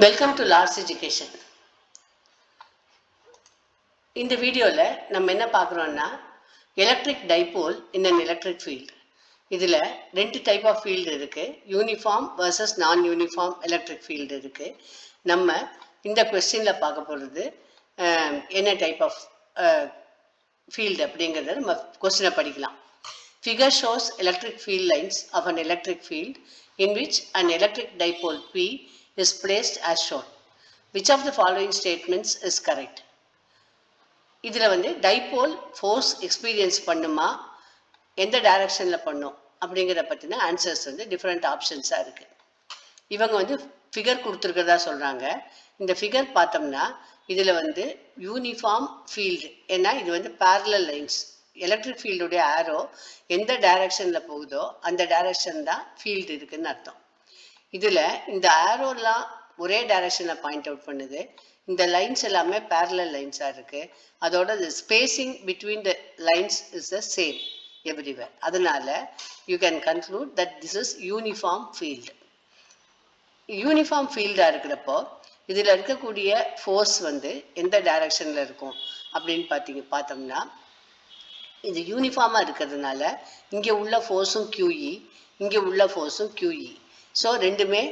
Welcome to Lars Education. இந்த வீடியோல நம்ம என்ன பார்க்குறோம்னா electric dipole in an electric field. இதில் ரெண்டு டைப் ஆஃப் ஃபீல்டு இருக்குது, uniform versus non uniform electric field இருக்குது. நம்ம இந்த கொஸ்டினில் பார்க்க போகிறது என்ன டைப் ஆஃப் ஃபீல்டு அப்படிங்கிறத நம்ம கொஸ்டினை படிக்கலாம். Figure shows electric field lines of an electric field in which an electric dipole P is placed as shown. Which of the following statements is correct? இதில் டைபோல் ஃபோர்ஸ் எக்ஸ்பீரியன்ஸ் பண்ணுமா, எந்த டைரக்ஷனில் பண்ணும் அப்படிங்கிற பற்றின ஆன்சர்ஸ் டிஃப்ரெண்ட் ஆப்ஷன்ஸாக இருக்குது. இவங்க figure கொடுத்துருக்கிறதா சொல்கிறாங்க. இந்த ஃபிகர் பார்த்தோம்னா இதில் யூனிஃபார்ம் ஃபீல்டு, ஏன்னா இது பேரலல் லைன்ஸ். எலக்ட்ரிக் ஃபீல்டுடைய ஆரோ எந்த டைரக்ஷனில் போகுதோ அந்த டைரக்ஷன் தான் ஃபீல்டு இருக்குதுன்னு அர்த்தம். இதில் இந்த ஆரோலாம் ஒரே டைரக்ஷனில் பாயிண்ட் அவுட் பண்ணுது. இந்த லைன்ஸ் எல்லாமே பேரலல் லைன்ஸாக இருக்குது. அதோட spacing between the lines is the same everywhere. அதனால you can conclude that this is uniform field. Uniform ஃபீல்டாக இருக்கிறப்போ இதில் இருக்கக்கூடிய ஃபோர்ஸ் எந்த டைரக்ஷனில் இருக்கும் அப்படின்னு பார்த்தோம்னா இது யூனிஃபார்மாக இருக்கிறதுனால இங்கே உள்ள ஃபோர்ஸும் QE, இங்கே உள்ள ஃபோர்ஸும் QE. ஸோ ரெண்டுமே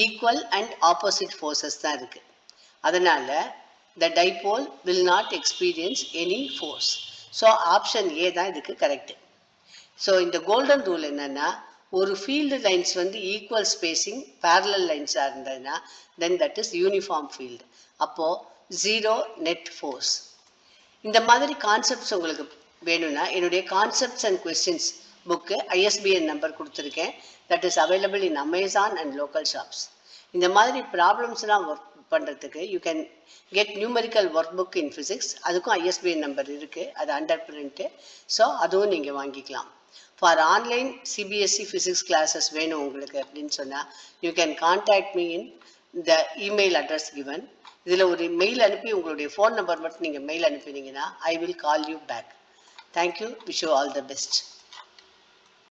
ஈக்குவல் அண்ட் ஆப்போசிட் ஃபோர்ஸஸ் தான் இருக்குது. அதனால் the dipole will not experience any force. So option A தான் இதுக்கு கரெக்டு. ஸோ இந்த கோல்டன் ரூல் என்னென்னா, ஒரு field lines equal spacing parallel லைன்ஸாக இருந்ததுன்னா then that is uniform field. அப்போது ஜீரோ நெட் ஃபோர்ஸ். இந்த மாதிரி கான்செப்ட்ஸ் உங்களுக்கு வேணும்னா என்னுடைய concepts and questions book ISBN number கொடுத்துருக்கேன். That is available in Amazon and local shops. இந்த மாதிரி ப்ராப்ளம்ஸ்லாம் ஒர்க் பண்ணுறதுக்கு you can get numerical work book in physics. அதுக்கும் ISBN நம்பர் இருக்குது, அது அண்டர் பிரிண்ட்டு. ஸோ அதுவும் நீங்கள் வாங்கிக்கலாம். For online CBSE physics classes வேணும் உங்களுக்கு அப்படின்னு சொன்னால் you can contact me in the email address given. இதில் ஒரு மெயில் அனுப்பி உங்களுடைய ஃபோன் நம்பர் மட்டும் நீங்கள் மெயில் அனுப்பினீங்கன்னா I will call you back. Thank you. Wish you all the best.